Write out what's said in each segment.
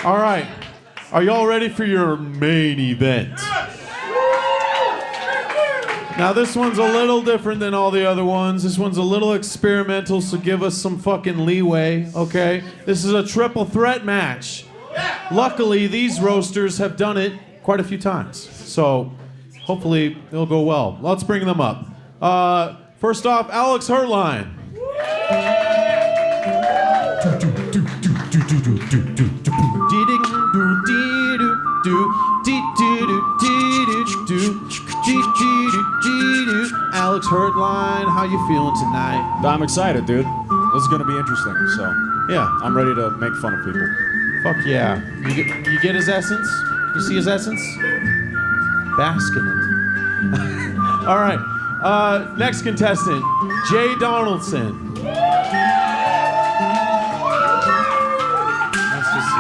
All right. Are y'all ready for your main event? Now, this one's a little different than all the other ones. This one's a little experimental, so give us some fucking leeway, okay? This is a triple threat match. Luckily, these roasters have done it quite a few times, so hopefully it'll go well. Let's bring them up. First off, Alex Hertlein. Alex Hertlein, how you feeling tonight? I'm excited, dude. This is gonna be interesting, so yeah, I'm ready to make fun of people. Fuck yeah. You get his essence? You see his essence? Bask in it. All right. Next contestant, Jay Donaldson.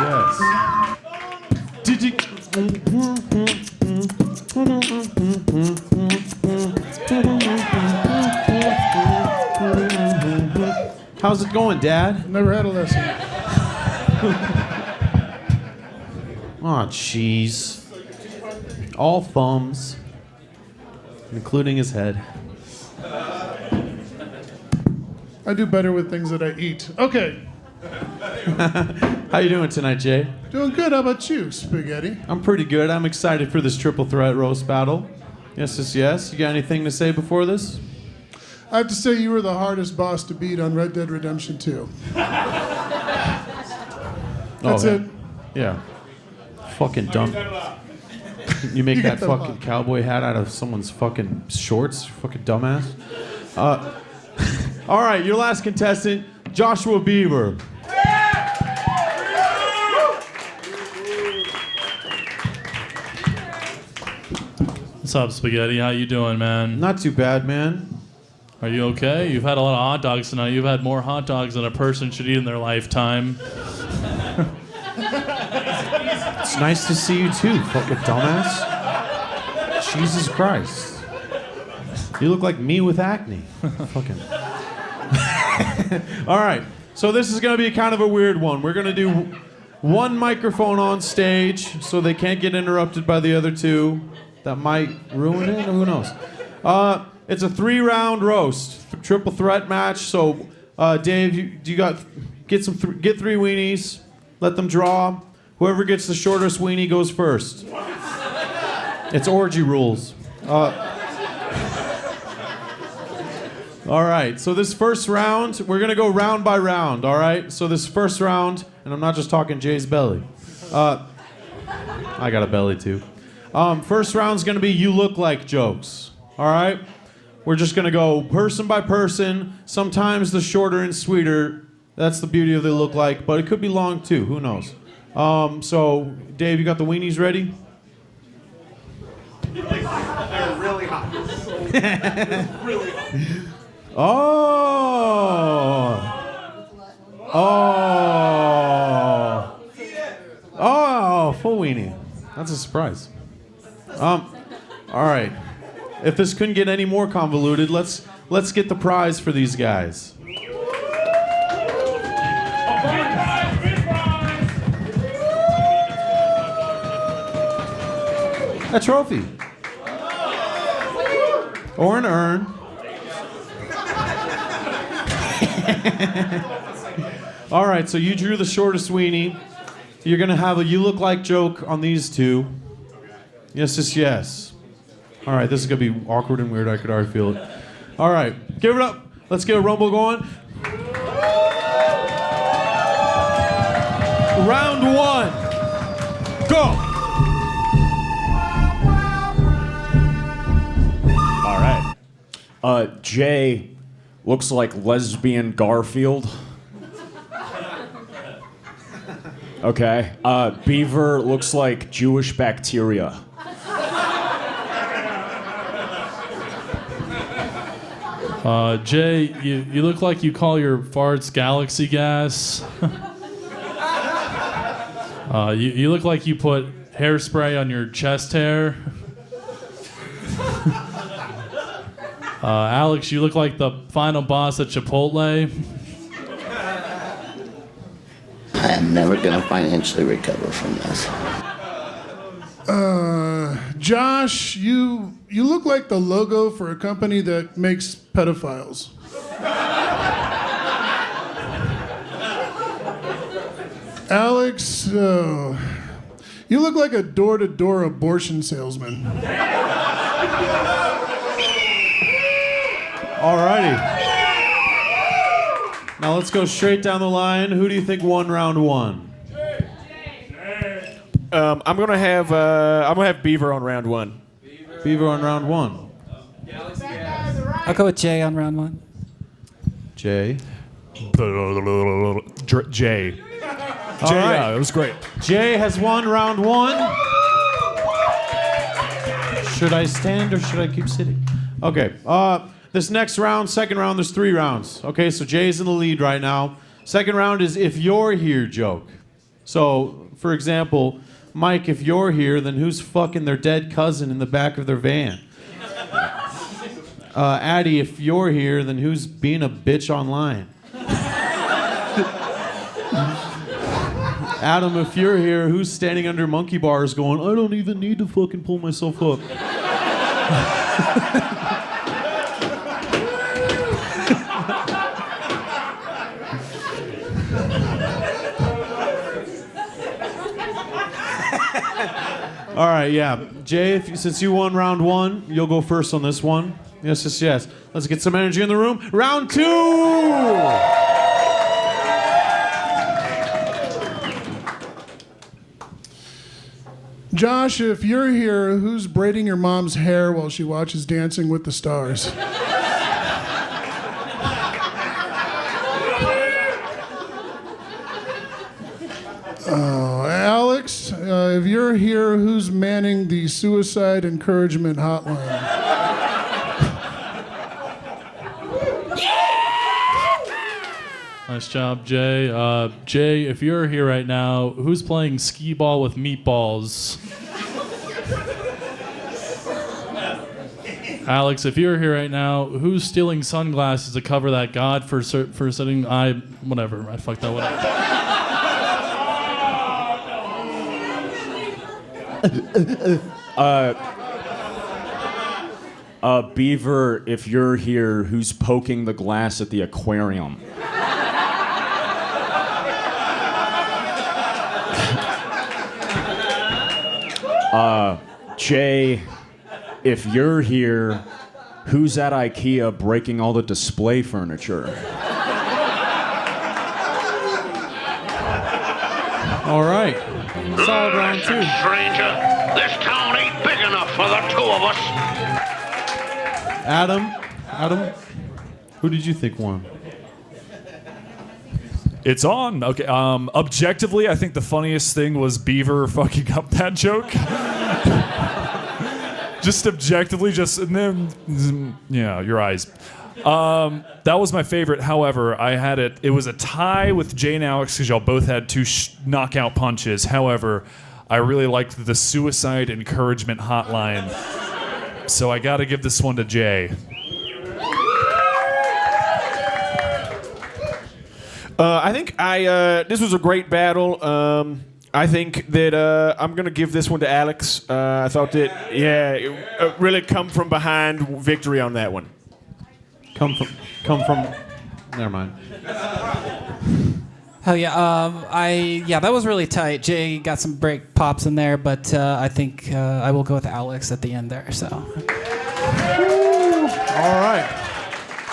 Yes. Did you? How's it going, Dad? Never had a lesson. Aw, jeez. All thumbs, including his head. I do better with things that I eat. Okay. How you doing tonight, Jay? Doing good. How about you, Spaghetti? I'm pretty good. I'm excited for this triple threat roast battle. Yes, yes, yes. You got anything to say before this? I have to say you were the hardest boss to beat on Red Dead Redemption 2. That's it. Yeah. Fucking dumb. You make that fucking cowboy hat out of someone's fucking shorts? Fucking dumbass. All right, your last contestant, Joshua Beaver. What's up, Spaghetti? How you doing, man? Not too bad, man. Are you okay? You've had a lot of hot dogs tonight. You've had more hot dogs than a person should eat in their lifetime. It's nice to see you too, fucking dumbass. Jesus Christ. You look like me with acne. Fucking. All right, so this is gonna be kind of a weird one. We're gonna do one microphone on stage so they can't get interrupted by the other two. That might ruin it, who knows? It's a 3-round roast, triple threat match. So, Dave, get 3 weenies, let them draw. Whoever gets the shortest weenie goes first. It's orgy rules. All right, so this first round, we're gonna go round by round, all right? So this first round, and I'm not just talking Jay's belly. I got a belly too. First round's gonna be you look like jokes, all right? We're just gonna go person by person. Sometimes the shorter and sweeter, that's the beauty of the look like, but it could be long too, who knows? So, Dave, you got the weenies ready? They're really hot. Really hot. Oh, full weenie. That's a surprise. All right. If this couldn't get any more convoluted, let's get the prize for these guys. A trophy. Or an urn. All right, so you drew the shortest weenie. You're going to have a you look like joke on these two. Yes, yes, yes. All right, this is going to be awkward and weird. I could already feel it. All right, give it up. Let's get a rumble going. Round 1. Go. All right. Jay looks like lesbian Garfield. Okay. Beaver looks like Jewish bacteria. Jay, you look like you call your farts galaxy gas. You look like you put hairspray on your chest hair. Alex, you look like the final boss at Chipotle. I'm never going to financially recover from this. Josh, you look like the logo for a company that makes pedophiles. Alex, you look like a door-to-door abortion salesman. Alrighty. Now let's go straight down the line. Who do you think won round one? I'm gonna have Beaver on round one. Beaver on round one. I'll go with Jay on round one. Jay. Jay. All right. Yeah, it was great. Jay has won round one. Should I stand or should I keep sitting? Okay. This next round, second round, there's 3 rounds. Okay, so Jay's in the lead right now. Second round is if you're here joke. So, for example, Mike, if you're here, then who's fucking their dead cousin in the back of their van? Addie, if you're here, then who's being a bitch online? Adam, if you're here, who's standing under monkey bars going, I don't even need to fucking pull myself up? All right, yeah. Jay, since you won round one, you'll go first on this one. Yes, yes, yes. Let's get some energy in the room. Round 2! Josh, if you're here, who's braiding your mom's hair while she watches Dancing with the Stars? Alex, if you're here, who's manning the suicide encouragement hotline? Nice job, Jay. Jay, if you're here right now, who's playing skee ball with meatballs? Alex, if you're here right now, who's stealing sunglasses to cover that god for setting whatever. I fucked that one up. Beaver, if you're here, who's poking the glass at the aquarium? Jay, if you're here, who's at IKEA breaking all the display furniture? All right. Solid round 2. Stranger, this town ain't big enough for the 2 of us. Adam, who did you think won? It's on. Okay. Objectively, I think the funniest thing was Beaver fucking up that joke. Just objectively, and then, yeah, your eyes. That was my favorite. However, it was a tie with Jay and Alex because y'all both had 2 knockout punches. However, I really liked the suicide encouragement hotline. So I got to give this one to Jay. I think this was a great battle. I think that I'm going to give this one to Alex. I thought that, it really come from behind victory on that one. Come from. Never mind. Hell yeah. That was really tight. Jay got some break pops in there, but I think I will go with Alex at the end there. So. All right.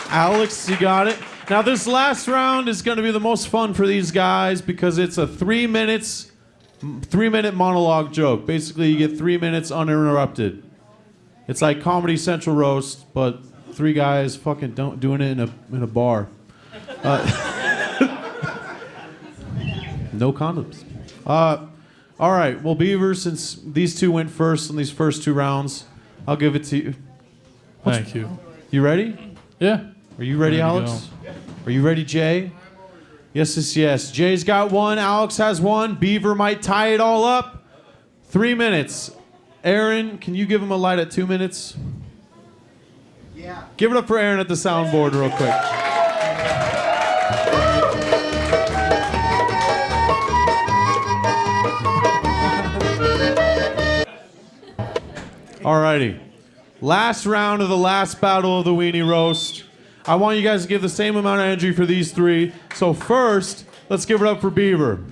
Alex, you got it. Now this last round is going to be the most fun for these guys because it's a 3-minute monologue joke. Basically, you get 3 minutes uninterrupted. It's like Comedy Central roast, but 3 guys fucking doing it in a bar. No condoms. All right. Well, Beaver, since these 2 went first in these first 2 rounds, I'll give it to you. Thank you. You ready? Yeah. Are you ready, Alex? Are you ready, Jay? Yes, yes, yes. Jay's got 1. Alex has 1. Beaver might tie it all up. 3 minutes. Aaron, can you give him a light at 2 minutes? Yeah. Give it up for Aaron at the soundboard real quick. Alrighty. Last round of the last battle of the Weenie Roast. I want you guys to give the same amount of energy for these three. So first, let's give it up for Beaver.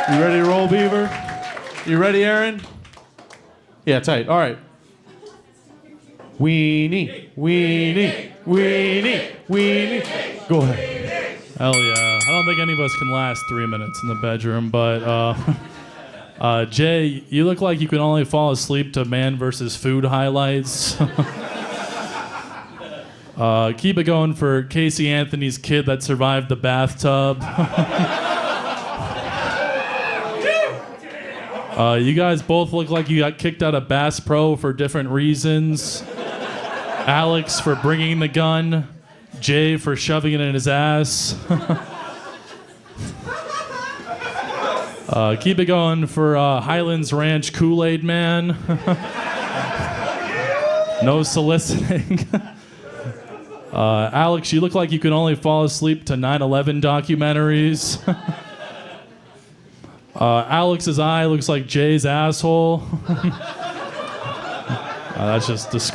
You ready to roll, Beaver? You ready, Aaron? Yeah, tight. All right. Weenie, weenie, weenie, weenie. Go ahead. Hell yeah. I don't think any of us can last 3 minutes in the bedroom, but Jay, you look like you can only fall asleep to Man vs. Food highlights. Keep it going for Casey Anthony's kid that survived the bathtub. You guys both look like you got kicked out of Bass Pro for different reasons. Alex for bringing the gun. Jay for shoving it in his ass. Keep it going for Highlands Ranch Kool-Aid Man. No soliciting. Alex, you look like you can only fall asleep to 9/11 documentaries. Alex's eye looks like Jay's asshole. That's just it's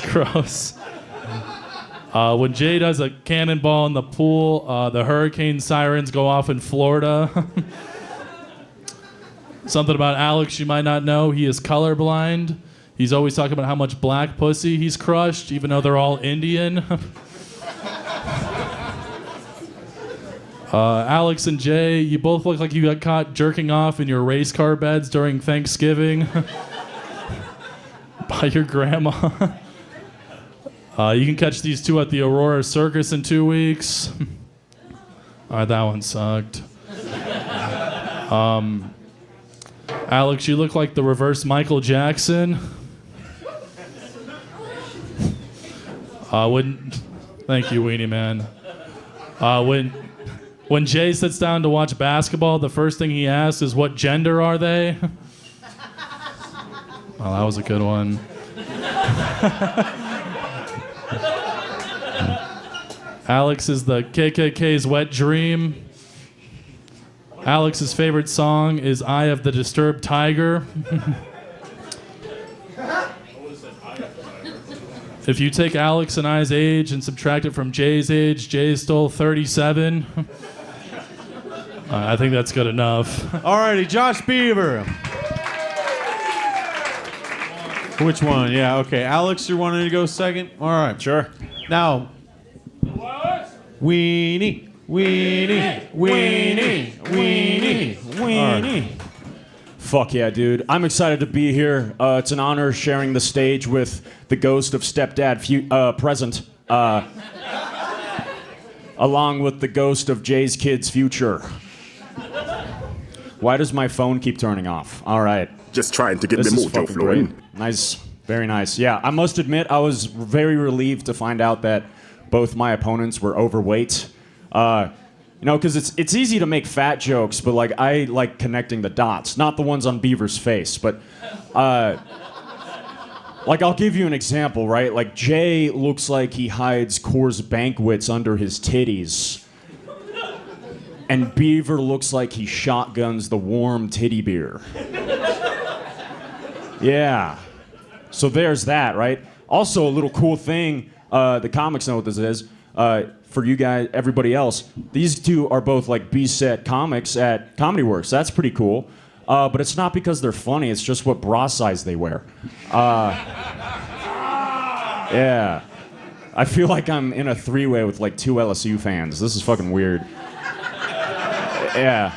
gross. When Jay does a cannonball in the pool, the hurricane sirens go off in Florida. Something about Alex you might not know, he is colorblind. He's always talking about how much black pussy he's crushed, even though they're all Indian. Alex and Jay, you both look like you got caught jerking off in your race car beds during Thanksgiving by your grandma. You can catch these two at the Aurora Circus in 2 weeks. All right, that one sucked. Alex, you look like the reverse Michael Jackson. Thank you, Weenie Man. When Jay sits down to watch basketball, the first thing he asks is, "What gender are they?" Oh, that was a good one. Alex is the KKK's wet dream. Alex's favorite song is "Eye of the Disturbed Tiger." If you take Alex and I's age and subtract it from Jay's age, Jay is still 37. I think that's good enough. Alrighty, Josh Beaver. Which one? Yeah, okay. Alex, you're wanting to go second? All right. Sure. Now, Weenie, Weenie, Weenie, Weenie, Weenie. Fuck yeah, dude. I'm excited to be here. It's an honor sharing the stage with the ghost of stepdad present, along with the ghost of Jay's kid's future. Why does my phone keep turning off? All right. Just trying to get This the is mojo fucking flowing. great. Nice. Very nice. Yeah, I must admit, I was very relieved to find out that both my opponents were overweight. You know, because it's easy to make fat jokes, but like I like connecting the dots, not the ones on Beaver's face, but like I'll give you an example, right? Like Jay looks like he hides Coors Banquets under his titties, and Beaver looks like he shotguns the warm titty beer. Yeah, so there's that, right? Also, a little cool thing, the comics know what this is. For you guys, everybody else, these two are both like B-set comics at Comedy Works. That's pretty cool. But it's not because they're funny. It's just what bra size they wear. Yeah. I feel like I'm in a three-way with like two LSU fans. This is fucking weird. Yeah.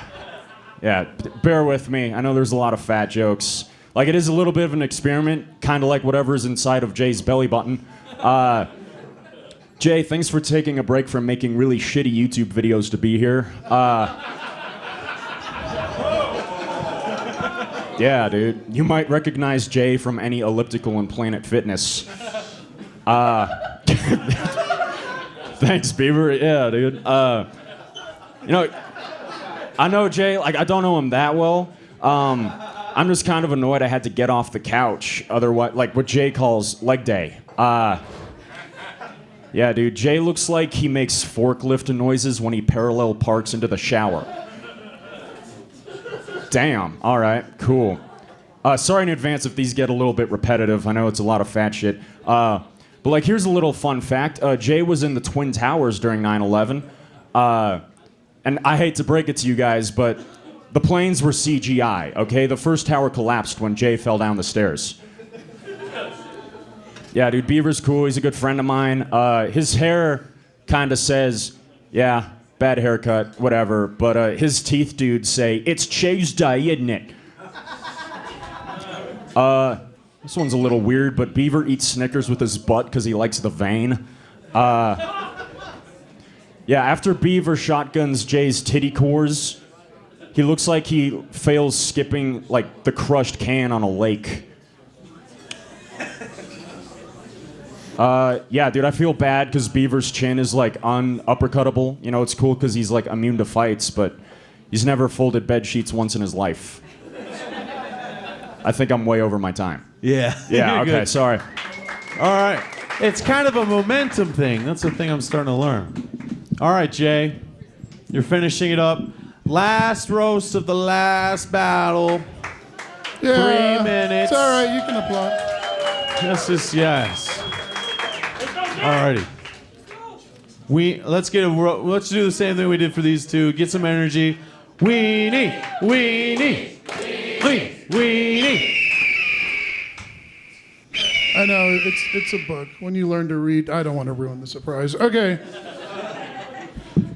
Yeah. Bear with me. I know there's a lot of fat jokes. Like it is a little bit of an experiment, kind of like whatever's inside of Jay's belly button. Jay, thanks for taking a break from making really shitty YouTube videos to be here. Yeah, dude. You might recognize Jay from any elliptical in Planet Fitness. Thanks, Beaver. Yeah, dude. You know, I know Jay, like, I don't know him that well. I'm just kind of annoyed I had to get off the couch. Otherwise, like what Jay calls leg day. Yeah, dude, Jay looks like he makes forklift noises when he parallel parks into the shower. Damn, all right, cool. Sorry in advance if these get a little bit repetitive. I know it's a lot of fat shit. But like, here's a little fun fact. Jay was in the Twin Towers during 9/11. And I hate to break it to you guys, but the planes were CGI, okay? The first tower collapsed when Jay fell down the stairs. Yeah, dude, Beaver's cool. He's a good friend of mine. His hair kind of says, yeah, bad haircut, whatever. But his teeth, dude, say, it's Tuesday, isn't it? This one's a little weird, but Beaver eats Snickers with his butt because he likes the vein. Yeah, after Beaver shotguns Jay's titty cores, he looks like he fails skipping like the crushed can on a lake. Yeah, dude, I feel bad because Beaver's chin is like un-uppercuttable. You know, it's cool because he's like immune to fights, but he's never folded bed sheets once in his life. I think I'm way over my time. Yeah. Yeah, You're okay, good. sorry. All right. It's kind of a momentum thing. That's the thing I'm starting to learn. All right, Jay. You're finishing it up. Last roast of the last battle. Yeah, 3 minutes. It's all right. You can applaud. Yes. Alrighty. Let's do the same thing we did for these two. Get some energy. Weenie. I know it's a book. When you learn to read, I don't want to ruin the surprise. Okay.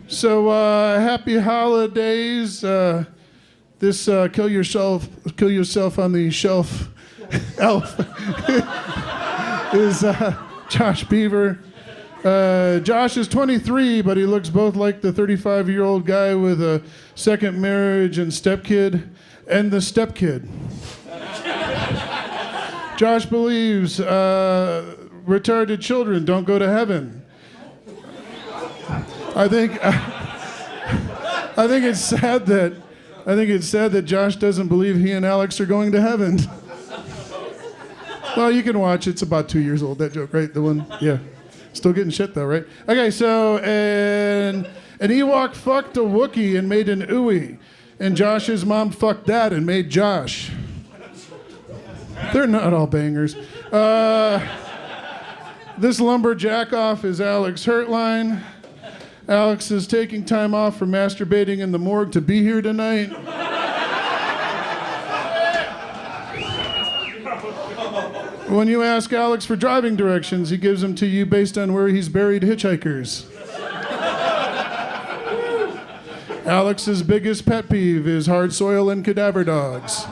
So happy holidays. This kill yourself on the shelf elf is Josh Beaver. Josh is 23, but he looks both like the 35-year-old guy with a second marriage and stepkid and the stepkid. Josh believes retarded children don't go to heaven. I think it's sad that Josh doesn't believe he and Alex are going to heaven. Well, you can watch. It's about 2 years old, that joke, right? The one, yeah. Still getting shit, though, right? Okay, so, an Ewok fucked a Wookiee and made an Ooey. And Josh's mom fucked that and made Josh. They're not all bangers. This lumberjack off is Alex Hertlein. Alex is taking time off from masturbating in the morgue to be here tonight. When you ask Alex for driving directions, he gives them to you based on where he's buried hitchhikers. Alex's biggest pet peeve is hard soil and cadaver dogs.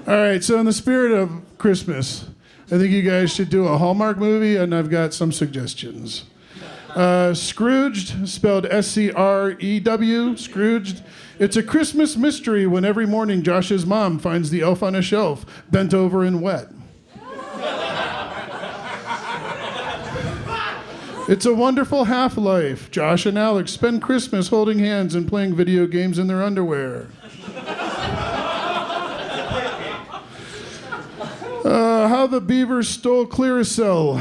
All right, so in the spirit of Christmas, I think you guys should do a Hallmark movie, and I've got some suggestions. Scrooged, spelled S-C-R-E-W, Scrooged. It's a Christmas mystery when every morning Josh's mom finds the elf on a shelf, bent over and wet. It's a wonderful half-life. Josh and Alex spend Christmas holding hands and playing video games in their underwear. How the Beaver Stole Clearasil.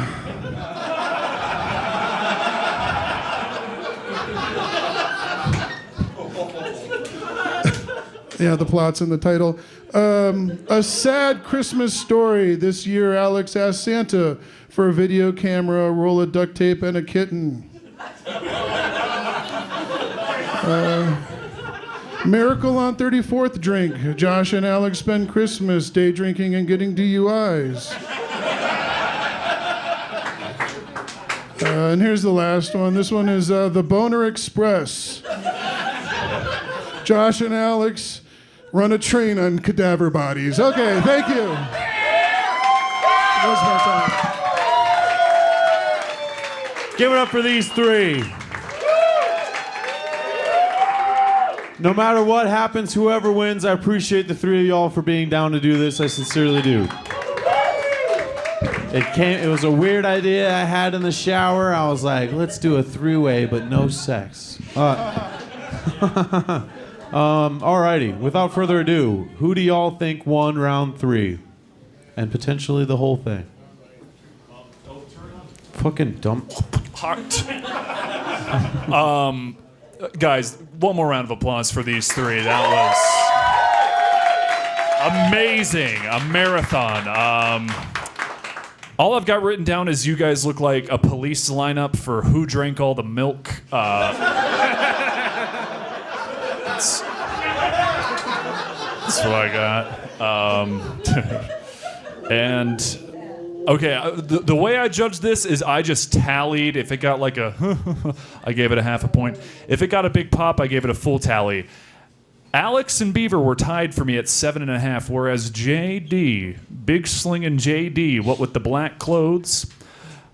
Yeah, the plot's in the title. A sad Christmas story. This year, Alex asked Santa for a video camera, a roll of duct tape, and a kitten. Miracle on 34th drink. Josh and Alex spend Christmas day drinking and getting DUIs. And here's the last one. This one is the Boner Express. Josh and Alex run a train on cadaver bodies. Okay, thank you. That's my time. Give it up for these three. No matter what happens, whoever wins, I appreciate the three of y'all for being down to do this. I sincerely do. It was a weird idea I had in the shower. I was like, let's do a three-way, but no sex. Alrighty, without further ado, who do y'all think won round 3? And potentially the whole thing? Fucking dumb. Heart. guys, one more round of applause for these three. That was amazing. A marathon. All I've got written down is you guys look like a police lineup for Who Drank All the Milk. That's what I got. And okay, the way I judge this is I just tallied. If it got like a, I gave it a half a point. If it got a big pop, I gave it a full tally. Alex and Beaver were tied for me at 7.5, whereas JD, big slinging JD, what with the black clothes,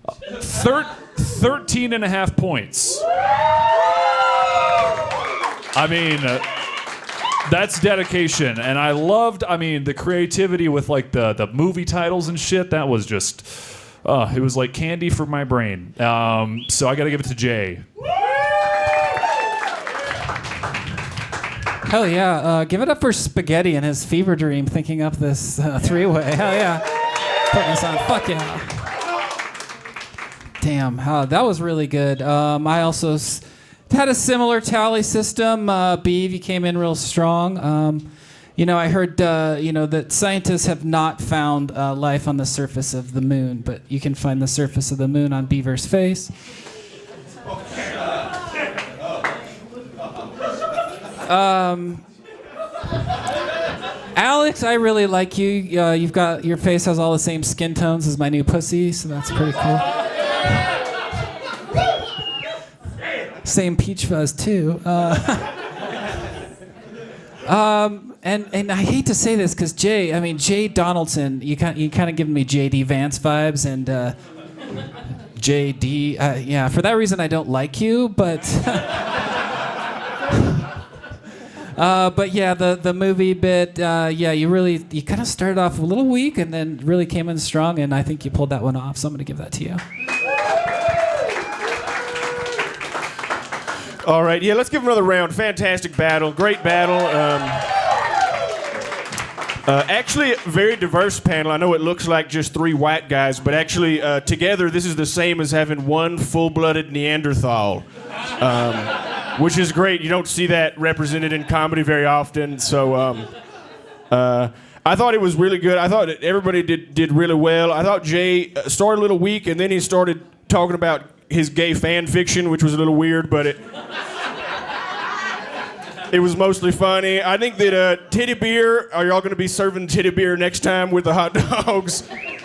13.5 points. I mean, that's dedication, and I loved, the creativity with like the movie titles and shit. That was just, it was like candy for my brain. So I got to give it to Jay. Hell yeah. Give it up for Spaghetti and his fever dream thinking up this three-way. Hell yeah. Putting us on. Fuck yeah. Damn. That was really good. I also had a similar tally system. Beav, you came in real strong. I heard, that scientists have not found life on the surface of the moon, but you can find the surface of the moon on Beaver's face. Alex, I really like you. You've got your face has all the same skin tones as my new pussy, so that's pretty cool. Same peach fuzz too. And I hate to say this because Jay Donaldson, you kind of giving me J.D. Vance vibes, and J.D. For that reason I don't like you, but. But yeah, the movie bit, you kind of started off a little weak and then really came in strong, and I think you pulled that one off, so I'm going to give that to you. All right, yeah, let's give him another round. Fantastic battle, great battle. Actually, a very diverse panel. I know it looks like just three white guys, but actually, together, this is the same as having one full-blooded Neanderthal. Which is great. You don't see that represented in comedy very often. So I thought it was really good. I thought that everybody did really well. I thought Jay started a little weak, and then he started talking about his gay fan fiction, which was a little weird, but it was mostly funny. I think that titty beer, are y'all going to be serving titty beer next time with the hot dogs?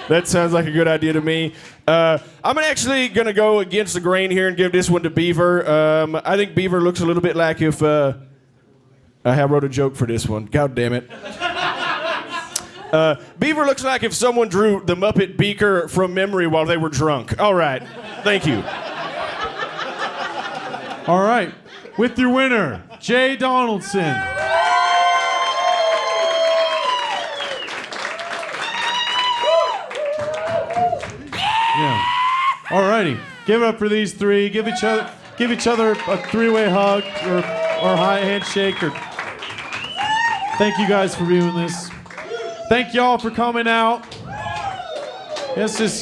That sounds like a good idea to me. I'm actually going to go against the grain here and give this one to Beaver. I think Beaver looks a little bit like if... I wrote a joke for this one. God damn it. Beaver looks like if someone drew the Muppet Beaker from memory while they were drunk. All right. Thank you. All right. With your winner, Jay Donaldson. Yeah. Alrighty. Give it up for these three. Give each other a three-way hug or high handshake. Or thank you guys for viewing this. Thank y'all for coming out. Yes. This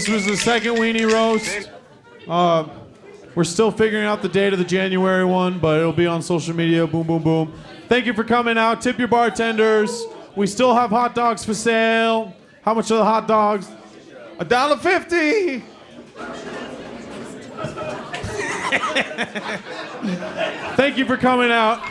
was the second Weenie Roast. We're still figuring out the date of the January one, but it'll be on social media. Boom, boom, boom. Thank you for coming out. Tip your bartenders. We still have hot dogs for sale. How much are the hot dogs? $1.50. Thank you for coming out.